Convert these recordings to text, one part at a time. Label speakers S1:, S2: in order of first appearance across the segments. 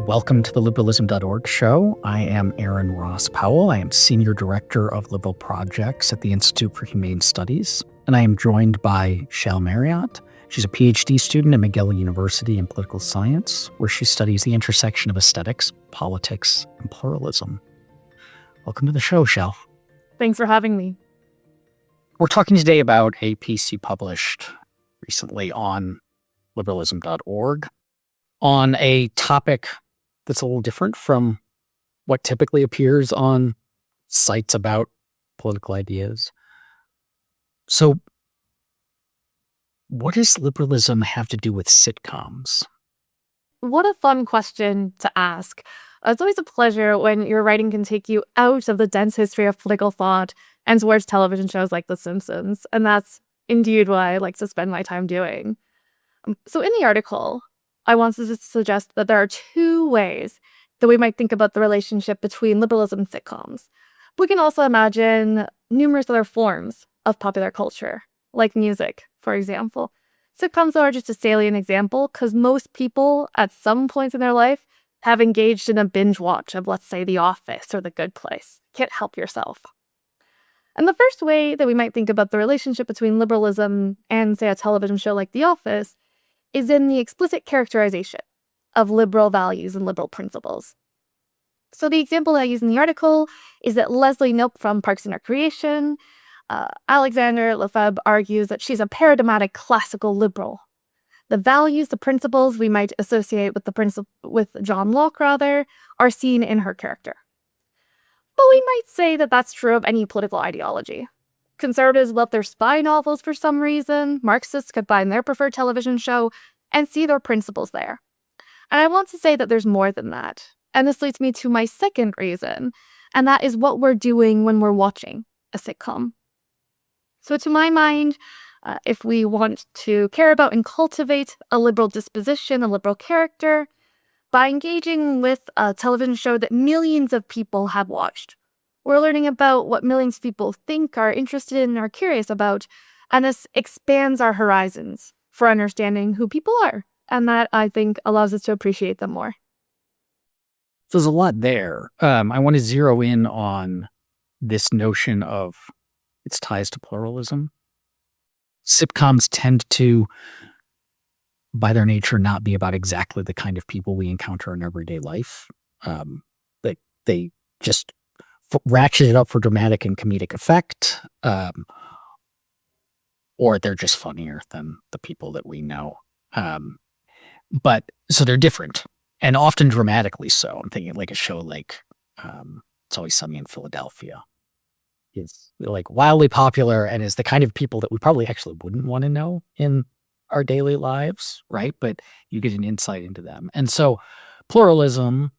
S1: Welcome to the liberalism.org show. I am Aaron Ross Powell. I am Senior Director of Liberal Projects at the Institute for Humane Studies, and I am joined by Shal Marriott. She's a PhD student at McGill University in political science, where she studies the intersection of aesthetics, politics, and pluralism. Welcome to the show, Shal.
S2: Thanks for having me.
S1: We're talking today about a piece you published recently on liberalism.org on a topic that's a little different from what typically appears on sites about political ideas. So, what does liberalism have to do with sitcoms?
S2: What a fun question to ask. It's always a pleasure when your writing can take you out of the dense history of political thought and towards television shows like The Simpsons. And that's indeed what I like to spend my time doing. So in the article, I want to suggest that there are two ways that we might think about the relationship between liberalism and sitcoms. We can also imagine numerous other forms of popular culture, like music, for example. Sitcoms are just a salient example because most people, at some points in their life, have engaged in a binge watch of, let's say, The Office or The Good Place. Can't help yourself. And the first way that we might think about the relationship between liberalism and, say, a television show like The Office is in the explicit characterization of liberal values and liberal principles. So the example I use in the article is that Leslie Knope from Parks and Recreation, Alexander Lefebvre argues that she's a paradigmatic classical liberal. The values, the principles we might associate with John Locke, are seen in her character. But we might say that that's true of any political ideology. Conservatives love their spy novels for some reason. Marxists could find their preferred television show and see their principles there. And I want to say that there's more than that. And this leads me to my second reason, and that is what we're doing when we're watching a sitcom. So to my mind, if we want to care about and cultivate a liberal disposition, a liberal character, by engaging with a television show that millions of people have watched, we're learning about what millions of people think, are interested in, are curious about, and this expands our horizons for understanding who people are. And that, I think, allows us to appreciate them more.
S1: So there's a lot there. I want to zero in on this notion of its ties to pluralism. Sitcoms tend to, by their nature, not be about exactly the kind of people we encounter in everyday life. They just ratchet it up for dramatic and comedic effect, or they're just funnier than the people that we know. But so they're different, and often dramatically so. I'm thinking like a show like It's Always Sunny in Philadelphia. It's like wildly popular and is the kind of people that we probably actually wouldn't want to know in our daily lives, right? But you get an insight into them. And so pluralism,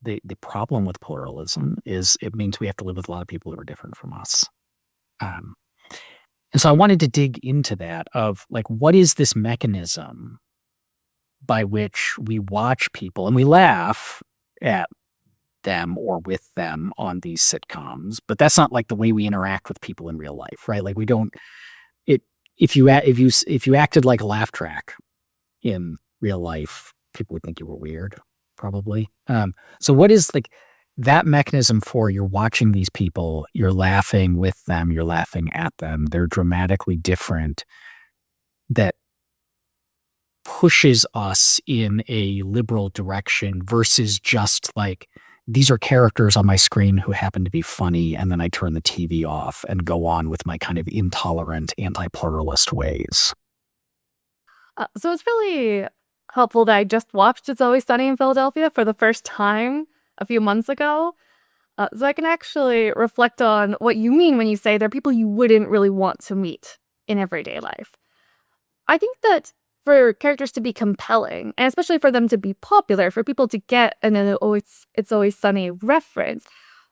S1: the problem with pluralism is it means we have to live with a lot of people who are different from us. And so I wanted to dig into that of like, what is this mechanism by which we watch people and we laugh at them or with them on these sitcoms, but that's not like the way we interact with people in real life, right? Like we don't, if you acted like a laugh track in real life, people would think you were weird, probably. So what is like that mechanism for you're watching these people, you're laughing with them, you're laughing at them, they're dramatically different, that pushes us in a liberal direction versus just like, these are characters on my screen who happen to be funny, and then I turn the TV off and go on with my kind of intolerant, anti-pluralist ways.
S2: So it's really helpful that I just watched It's Always Sunny in Philadelphia for the first time a few months ago. So I can actually reflect on what you mean when you say they're people you wouldn't really want to meet in everyday life. I think that for characters to be compelling, and especially for them to be popular, for people to get an It's Always Sunny reference,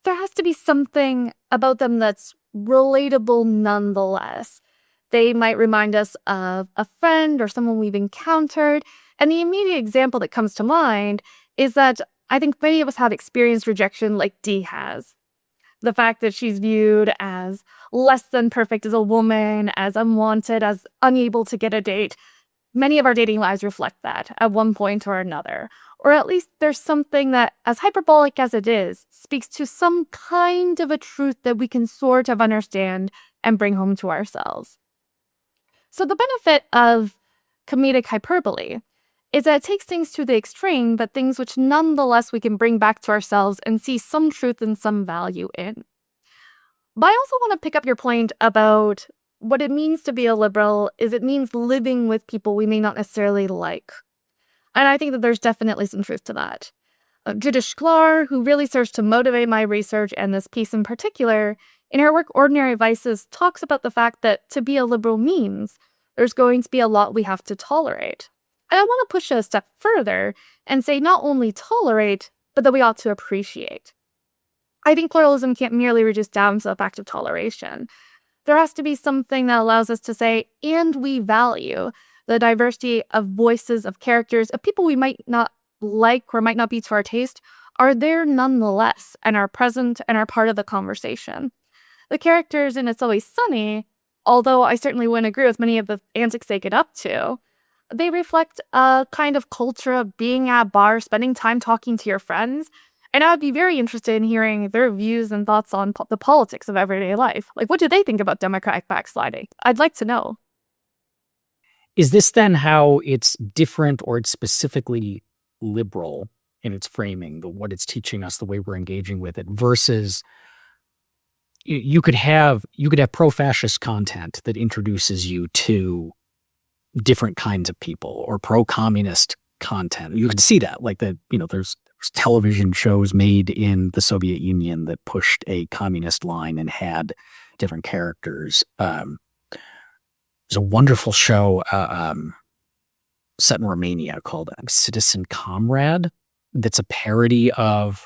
S2: there has to be something about them that's relatable nonetheless. They might remind us of a friend or someone we've encountered. And the immediate example that comes to mind is that I think many of us have experienced rejection like Dee has. The fact that she's viewed as less than perfect as a woman, as unwanted, as unable to get a date. Many of our dating lives reflect that at one point or another. Or at least there's something that, as hyperbolic as it is, speaks to some kind of a truth that we can sort of understand and bring home to ourselves. So the benefit of comedic hyperbole is that it takes things to the extreme, but things which nonetheless we can bring back to ourselves and see some truth and some value in. But I also want to pick up your point about what it means to be a liberal is it means living with people we may not necessarily like. And I think that there's definitely some truth to that. Judith Shklar, who really serves to motivate my research and this piece in particular, in her work Ordinary Vices, talks about the fact that to be a liberal means there's going to be a lot we have to tolerate. And I want to push it a step further and say not only tolerate, but that we ought to appreciate. I think pluralism can't merely reduce down to the fact of toleration. There has to be something that allows us to say, and we value the diversity of voices, of characters, of people we might not like or might not be to our taste, are there nonetheless and are present and are part of the conversation. The characters in It's Always Sunny, although I certainly wouldn't agree with many of the antics they get up to, they reflect a kind of culture of being at bars, spending time talking to your friends. And I would be very interested in hearing their views and thoughts on the politics of everyday life. Like, what do they think about democratic backsliding? I'd like to know.
S1: Is this then how it's different or it's specifically liberal in its framing, what it's teaching us, the way we're engaging with it, versus you could have pro-fascist content that introduces you to different kinds of people, or pro-communist content. You could see that, like there's television shows made in the Soviet Union that pushed a communist line and had different characters. There's a wonderful show set in Romania called Citizen Comrade that's a parody of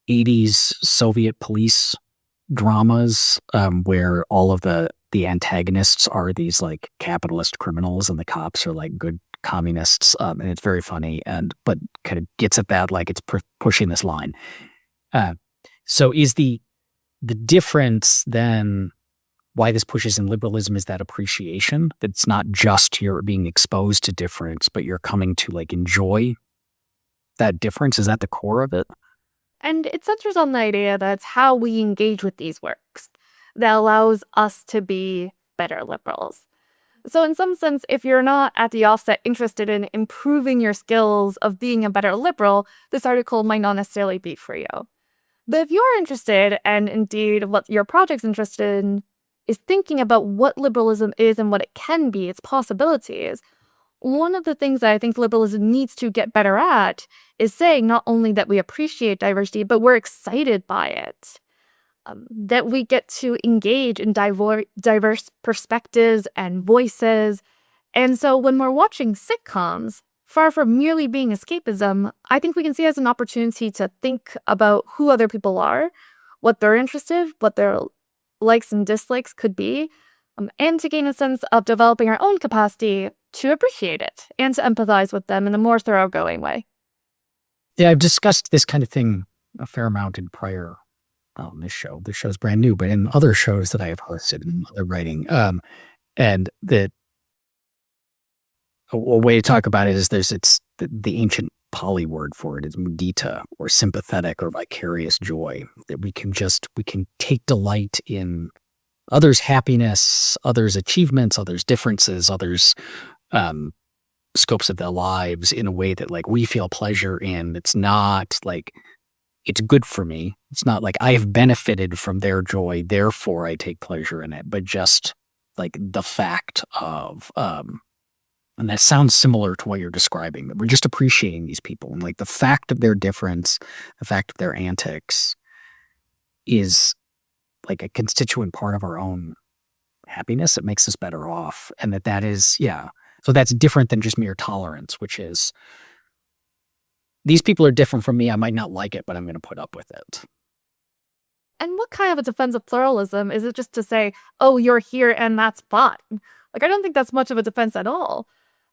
S1: 80s Soviet police dramas where all of the antagonists are these like capitalist criminals and the cops are like good communists, and it's very funny but kind of gets at that, like it's pushing this line. So is the difference then why this pushes in liberalism is that appreciation, that it's not just you're being exposed to difference, but you're coming to like enjoy that difference? Is that the core of it?
S2: And it centers on the idea that it's how we engage with these works that allows us to be better liberals. So in some sense, if you're not at the offset interested in improving your skills of being a better liberal, this article might not necessarily be for you. But if you're interested, and indeed what your project's interested in, is thinking about what liberalism is and what it can be, its possibilities, one of the things that I think liberalism needs to get better at is saying not only that we appreciate diversity, but we're excited by it. That we get to engage in diverse perspectives and voices. And so when we're watching sitcoms, far from merely being escapism, I think we can see it as an opportunity to think about who other people are, what they're interested, what their likes and dislikes could be, and to gain a sense of developing our own capacity to appreciate it and to empathize with them in a more thoroughgoing way.
S1: Yeah, I've discussed this kind of thing a fair amount in prior this show. This show's brand new, but in other shows that I have hosted in other writing, and that a way to talk about it is it's the ancient Pali word for it is mudita, or sympathetic or vicarious joy, that we can take delight in others' happiness, others' achievements, others' differences, others' scopes of their lives in a way that like we feel pleasure in. It's not like it's good for me. It's not like I have benefited from their joy, therefore I take pleasure in it, but just like the fact of, and that sounds similar to what you're describing, that we're just appreciating these people. And like the fact of their difference, the fact of their antics is like a constituent part of our own happiness. It makes us better off. And that is, yeah. So that's different than just mere tolerance, which is, these people are different from me. I might not like it, but I'm going to put up with it.
S2: And what kind of a defense of pluralism is it just to say, oh, you're here and that's fine? Like, I don't think that's much of a defense at all,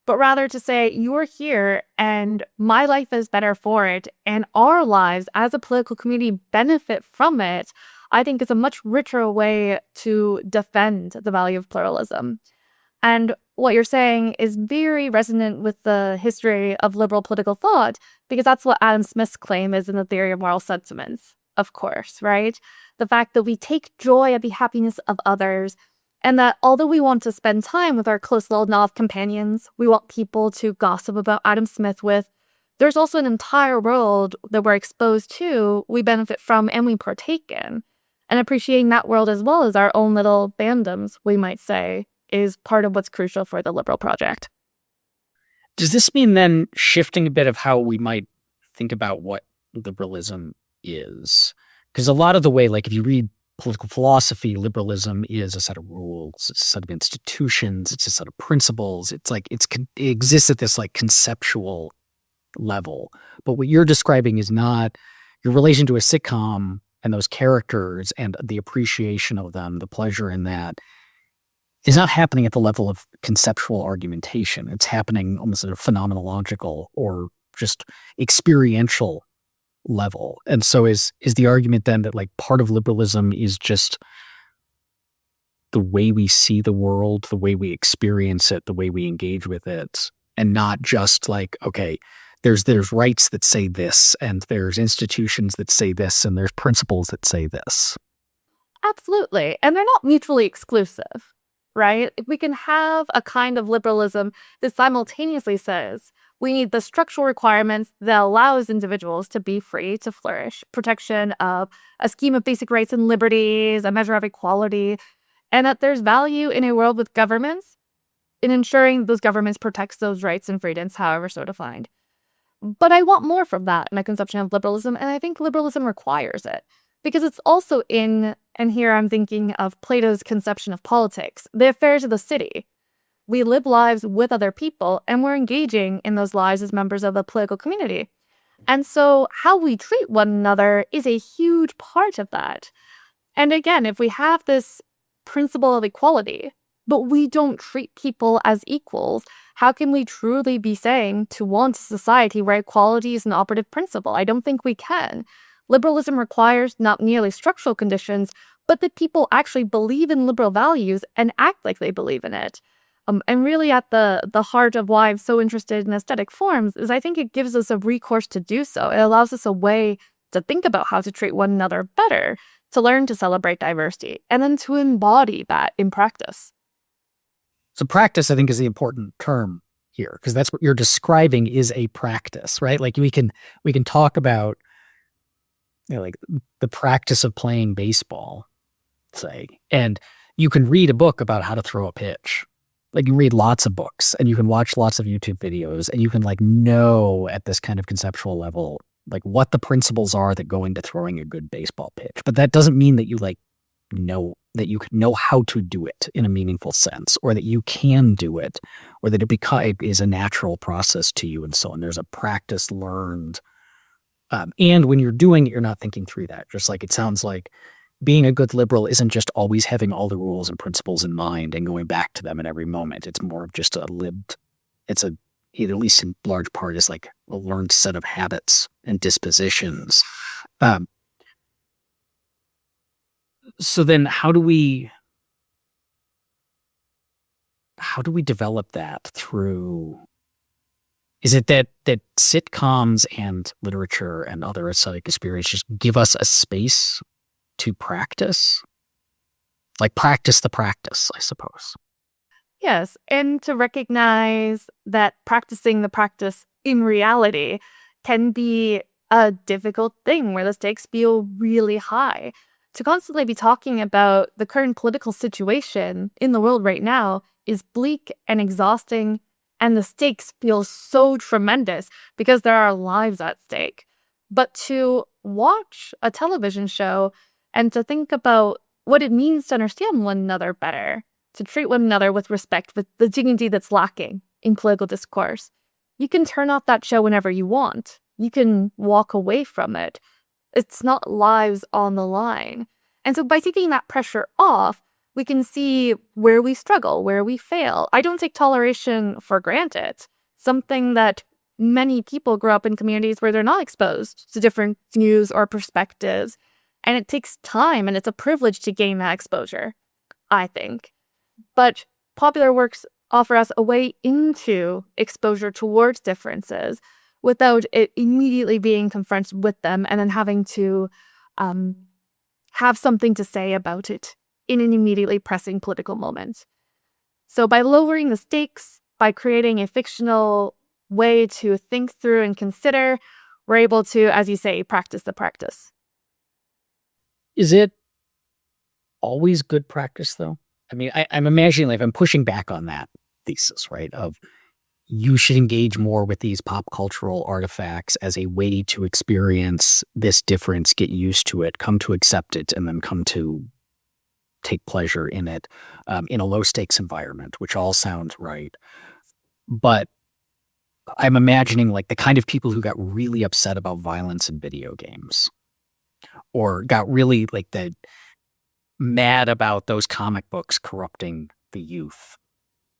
S2: but rather to say, you're here and my life is better for it, and our lives as a political community benefit from it. I think is a much richer way to defend the value of pluralism. And what you're saying is very resonant with the history of liberal political thought, because that's what Adam Smith's claim is in the theory of moral sentiments, of course, right? The fact that we take joy at the happiness of others, and that although we want to spend time with our close little knob companions, we want people to gossip about Adam Smith with, there's also an entire world that we're exposed to, we benefit from, and we partake in. And appreciating that world as well as our own little fandoms, we might say, is part of what's crucial for the liberal project.
S1: Does this mean then shifting a bit of how we might think about what liberalism is? Because a lot of the way, like if you read political philosophy, liberalism is a set of rules, it's a set of institutions, it's a set of principles. It's like it exists at this like conceptual level. But what you're describing is not your relation to a sitcom and those characters and the appreciation of them, the pleasure in that is not happening at the level of conceptual argumentation. It's happening almost at a phenomenological or just experiential level. And so is the argument then that like part of liberalism is just the way we see the world, the way we experience it, the way we engage with it, and not just like, okay, there's rights that say this, and there's institutions that say this, and there's principles that say this.
S2: Absolutely. And they're not mutually exclusive, right? If we can have a kind of liberalism that simultaneously says we need the structural requirements that allows individuals to be free to flourish, protection of a scheme of basic rights and liberties, a measure of equality, and that there's value in a world with governments in ensuring those governments protects those rights and freedoms, however so defined. But I want more from that in my conception of liberalism, and I think liberalism requires it. Because it's also in, and here I'm thinking of Plato's conception of politics, the affairs of the city. We live lives with other people, and we're engaging in those lives as members of a political community. And so how we treat one another is a huge part of that. And again, if we have this principle of equality, but we don't treat people as equals, how can we truly be saying to want a society where equality is an operative principle? I don't think we can. Liberalism requires not merely structural conditions, but that people actually believe in liberal values and act like they believe in it. And really at the heart of why I'm so interested in aesthetic forms is I think it gives us a recourse to do so. It allows us a way to think about how to treat one another better, to learn to celebrate diversity, and then to embody that in practice.
S1: So practice, I think, is the important term here, because that's what you're describing is a practice, right? Like we can talk about, you know, like the practice of playing baseball, say, and you can read a book about how to throw a pitch. Like you read lots of books and you can watch lots of YouTube videos and you can like know at this kind of conceptual level, like what the principles are that go into throwing a good baseball pitch. But that doesn't mean that you like know that you know how to do it in a meaningful sense, or that you can do it, or that it is a natural process to you and so on. There's a practice learned. And when you're doing it, you're not thinking through that. Just like it sounds like being a good liberal isn't just always having all the rules and principles in mind and going back to them at every moment. It's more of just at least in large part, is like a learned set of habits and dispositions. So then how do we develop that through? Is it that sitcoms and literature and other aesthetic experiences give us a space to practice? Like practice the practice, I suppose.
S2: Yes, and to recognize that practicing the practice in reality can be a difficult thing where the stakes feel really high. To constantly be talking about the current political situation in the world right now is bleak and exhausting, and the stakes feel so tremendous because there are lives at stake. But to watch a television show and to think about what it means to understand one another better, to treat one another with respect, with the dignity that's lacking in political discourse, you can turn off that show whenever you want. You can walk away from it. It's not lives on the line. And so by taking that pressure off, we can see where we struggle, where we fail. I don't take toleration for granted. Something that many people grow up in communities where they're not exposed to different views or perspectives. And it takes time, and it's a privilege to gain that exposure, I think. But popular works offer us a way into exposure towards differences without it immediately being confronted with them and then having to have something to say about it in an immediately pressing political moment. So by lowering the stakes, by creating a fictional way to think through and consider, we're able to, as you say, practice the practice.
S1: Is it always good practice, though? I mean, I'm imagining, like, if I'm pushing back on that thesis, right, of you should engage more with these pop cultural artifacts as a way to experience this difference, get used to it, come to accept it, and then come to take pleasure in it in a low-stakes environment, which all sounds right. But I'm imagining, like, the kind of people who got really upset about violence in video games or got really, like, mad about those comic books corrupting the youth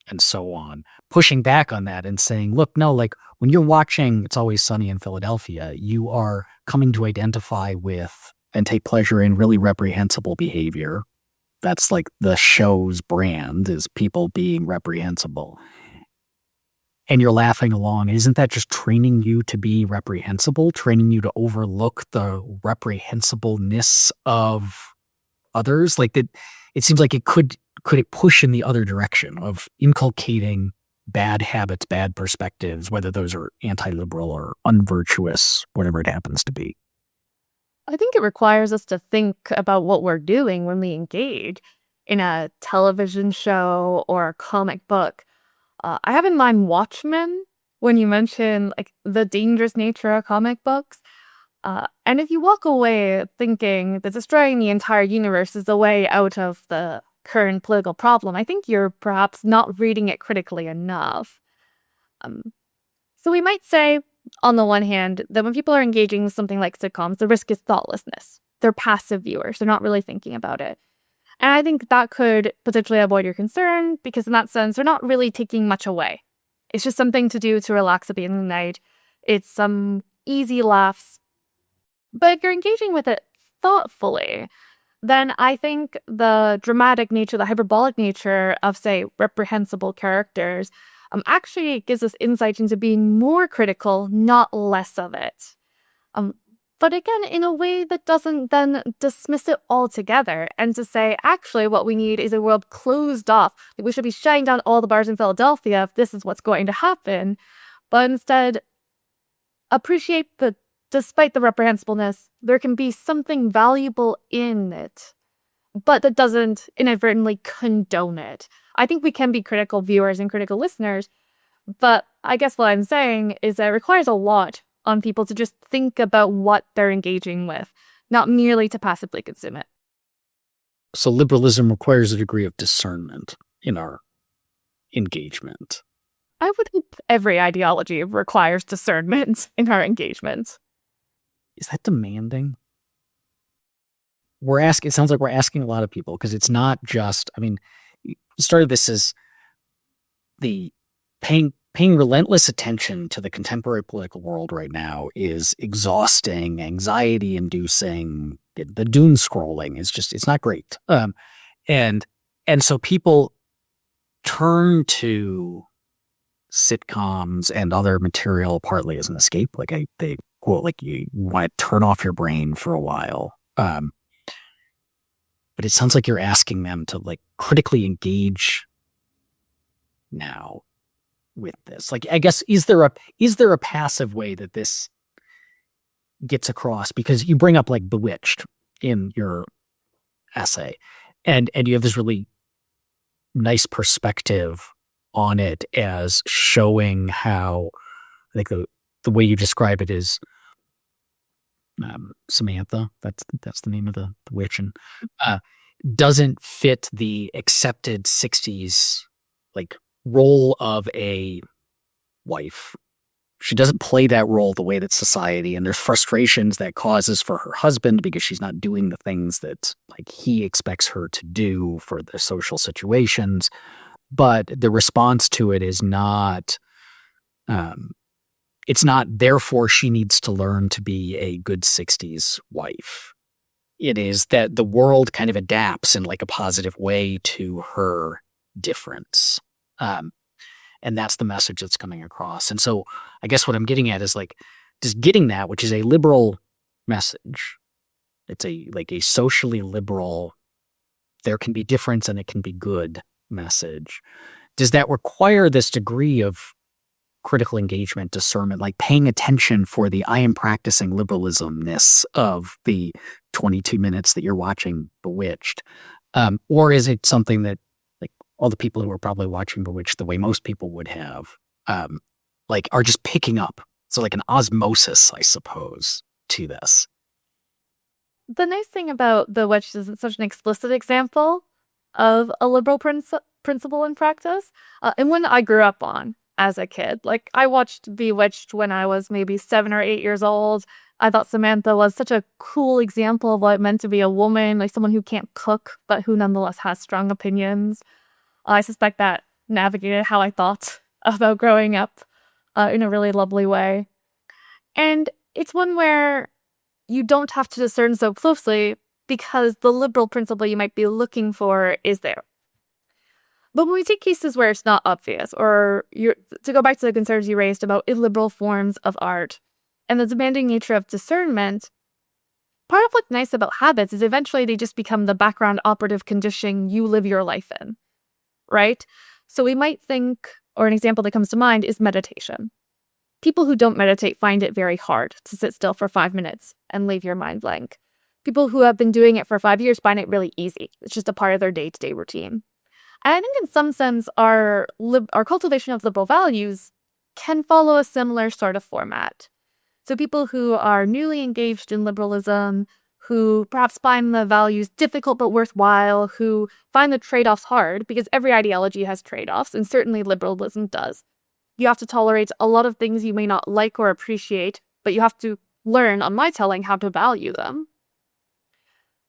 S1: and so on, pushing back on that and saying, look, no, like when you're watching It's Always Sunny in Philadelphia, you are coming to identify with and take pleasure in really reprehensible behavior. That's like the show's brand, is people being reprehensible. And you're laughing along. Isn't that just training you to be reprehensible, training you to overlook the reprehensibleness of others? Like that, it seems like could it push in the other direction of inculcating bad habits, bad perspectives, whether those are anti-liberal or unvirtuous, whatever it happens to be?
S2: I think it requires us to think about what we're doing when we engage in a television show or a comic book. I have in mind Watchmen when you mention like the dangerous nature of comic books. And if you walk away thinking that destroying the entire universe is the way out of the current political problem, I think you're perhaps not reading it critically enough. So we might say, on the one hand, that when people are engaging with something like sitcoms, the risk is thoughtlessness. They're passive viewers. They're not really thinking about it. And I think that could potentially avoid your concern because in that sense, they're not really taking much away. It's just something to do to relax at the end of the night. It's some easy laughs. But if you're engaging with it thoughtfully, then I think the dramatic nature, the hyperbolic nature of, say, reprehensible characters actually gives us insight into being more critical, not less of it. But again, in a way that doesn't then dismiss it altogether and to say, actually, what we need is a world closed off. Like, we should be shutting down all the bars in Philadelphia if this is what's going to happen. But instead, appreciate that despite the reprehensibleness, there can be something valuable in it, but that doesn't inadvertently condone it. I think we can be critical viewers and critical listeners, but I guess what I'm saying is that it requires a lot on people to just think about what they're engaging with, not merely to passively consume it.
S1: So liberalism requires a degree of discernment in our engagement.
S2: I would hope every ideology requires discernment in our engagement.
S1: Is that demanding? It sounds like we're asking a lot of people because it's not just, I mean, started this as the paying relentless attention to the contemporary political world right now is exhausting, anxiety inducing. The doom scrolling is just, it's not great. And so people turn to sitcoms and other material partly as an escape. Like they quote, like you want to turn off your brain for a while. But it sounds like you're asking them to like critically engage now with this. Like, I guess, is there a passive way that this gets across? Because you bring up like Bewitched in your essay, and you have this really nice perspective on it as showing how, I think the way you describe it is Samantha. That's the name of the witch, and doesn't fit the accepted '60s like role of a wife. She doesn't play that role the way that society, and there's frustrations that causes for her husband because she's not doing the things that like he expects her to do for the social situations. But the response to it is not, it's not therefore she needs to learn to be a good '60s wife. it is that the world kind of adapts in like a positive way to her difference. And that's the message that's coming across. And so I guess what I'm getting at is like just getting that, which is a liberal message. It's a socially liberal, there can be difference and it can be good message. Does that require this degree of critical engagement, discernment, like paying attention for the I am practicing liberalism-ness of the 22 minutes that you're watching Bewitched? Or is it something that like all the people who are probably watching Bewitched the way most people would have, like are just picking up? So like an osmosis, I suppose, to this.
S2: The nice thing about The Witch is it's such an explicit example of a liberal principle in practice, and one I grew up on as a kid. Like, I watched Bewitched when I was maybe 7 or 8 years old. I thought Samantha was such a cool example of what it meant to be a woman, like someone who can't cook, but who nonetheless has strong opinions. I suspect that navigated how I thought about growing up in a really lovely way. And it's one where you don't have to discern so closely because the liberal principle you might be looking for is there. But when we take cases where it's not obvious, or to go back to the concerns you raised about illiberal forms of art and the demanding nature of discernment, part of what's nice about habits is eventually they just become the background operative condition you live your life in, right? So we might think, or an example that comes to mind is meditation. People who don't meditate find it very hard to sit still for 5 minutes and leave your mind blank. People who have been doing it for 5 years find it really easy. It's just a part of their day-to-day routine. And I think in some sense, our cultivation of liberal values can follow a similar sort of format. So people who are newly engaged in liberalism, who perhaps find the values difficult but worthwhile, who find the trade-offs hard, because every ideology has trade-offs, and certainly liberalism does. You have to tolerate a lot of things you may not like or appreciate, but you have to learn, on my telling, how to value them.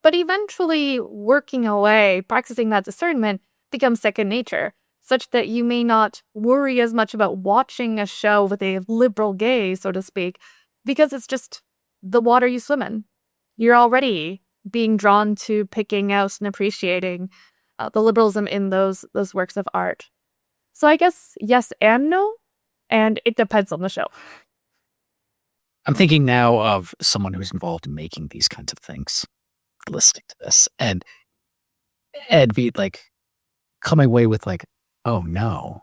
S2: But eventually, working away, practicing that discernment becomes second nature, such that you may not worry as much about watching a show with a liberal gaze, so to speak, because it's just the water you swim in. You're already being drawn to picking out and appreciating the liberalism in those works of art. So I guess yes and no, and it depends on the show.
S1: I'm thinking now of someone who's involved in making these kinds of things, listening to this, and be like, come away with like, oh no,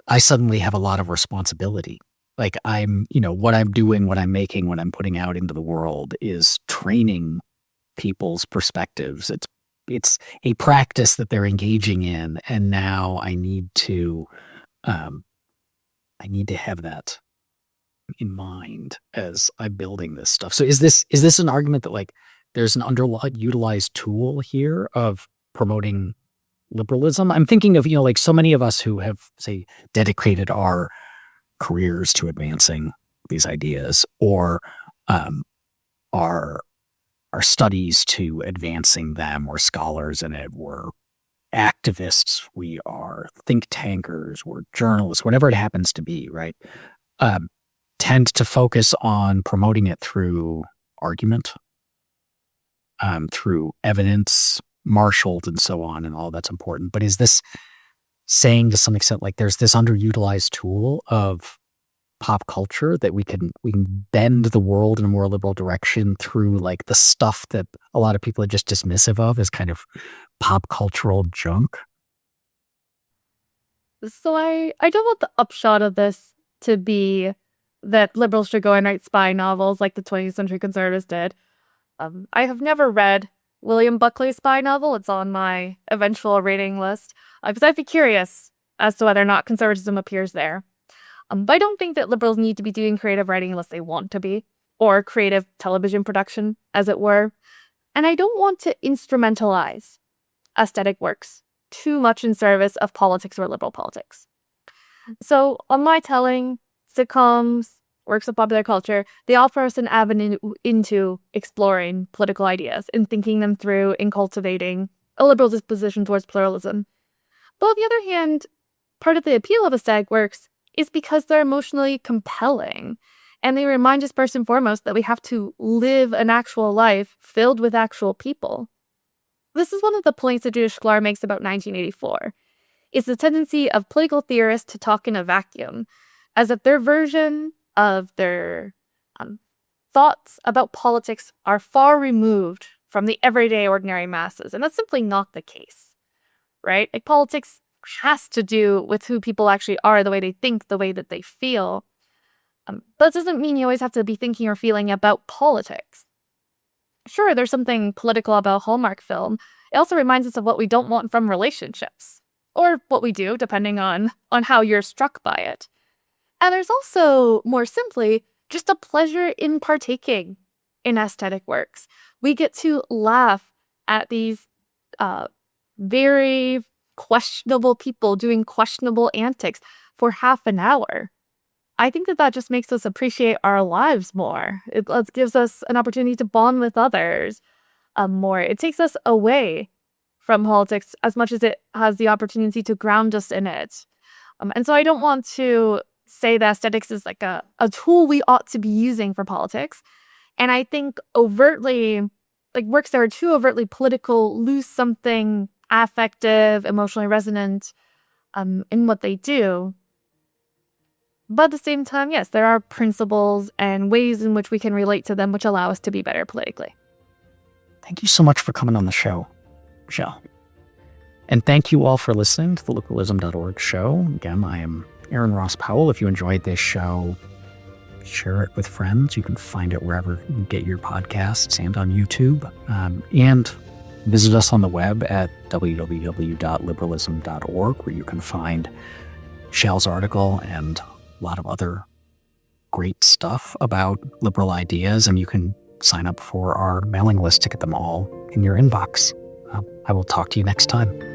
S1: I suddenly have a lot of responsibility. Like I'm, what I'm doing, what I'm making, what I'm putting out into the world is training people's perspectives. It's a practice that they're engaging in, and now I need to have that in mind as I'm building this stuff. So is this an argument that like there's an underutilized tool here of promoting liberalism? I'm thinking of, like so many of us who have, say, dedicated our careers to advancing these ideas, or our studies to advancing them. We're scholars in it. We're activists. We are think tankers. We're journalists, whatever it happens to be, right? Tend to focus on promoting it through argument, through evidence, marshaled and so on, and all that's important. But is this saying to some extent like there's this underutilized tool of pop culture that we can bend the world in a more liberal direction through like the stuff that a lot of people are just dismissive of as kind of pop cultural junk?
S2: So I don't want the upshot of this to be that liberals should go and write spy novels like the 20th century conservatives did. I have never read William Buckley's spy novel. It's on my eventual reading list, because I'd be curious as to whether or not conservatism appears there. But I don't think that liberals need to be doing creative writing unless they want to be, or creative television production, as it were. And I don't want to instrumentalize aesthetic works too much in service of politics or liberal politics. So on my telling, sitcoms, works of popular culture, they offer us an avenue into exploring political ideas and thinking them through and cultivating a liberal disposition towards pluralism. But on the other hand, part of the appeal of aesthetic works is because they're emotionally compelling. And they remind us first and foremost that we have to live an actual life filled with actual people. This is one of the points that Judith Shklar makes about 1984. It's the tendency of political theorists to talk in a vacuum, as if their version of their thoughts about politics are far removed from the everyday ordinary masses. And that's simply not the case, right? Like, politics has to do with who people actually are, the way they think, the way that they feel. But it doesn't mean you always have to be thinking or feeling about politics. Sure, there's something political about a Hallmark film. It also reminds us of what we don't want from relationships, or what we do, depending on how you're struck by it. And there's also, more simply, just a pleasure in partaking in aesthetic works. We get to laugh at these very questionable people doing questionable antics for half an hour. I think that just makes us appreciate our lives more. It gives us an opportunity to bond with others more. It takes us away from politics as much as it has the opportunity to ground us in it. And so I don't want to say that aesthetics is like a tool we ought to be using for politics. And I think overtly, like, works that are too overtly political lose something affective, emotionally resonant in what they do. But at the same time, yes, there are principles and ways in which we can relate to them which allow us to be better politically.
S1: Thank you so much for coming on the show, Shal. And thank you all for listening to the liberalism.org show. Again, I am Aaron Ross Powell. If you enjoyed this show, share it with friends. You can find it wherever you get your podcasts and on YouTube. And visit us on the web at www.liberalism.org, where you can find Shal's article and a lot of other great stuff about liberal ideas. And you can sign up for our mailing list to get them all in your inbox. I will talk to you next time.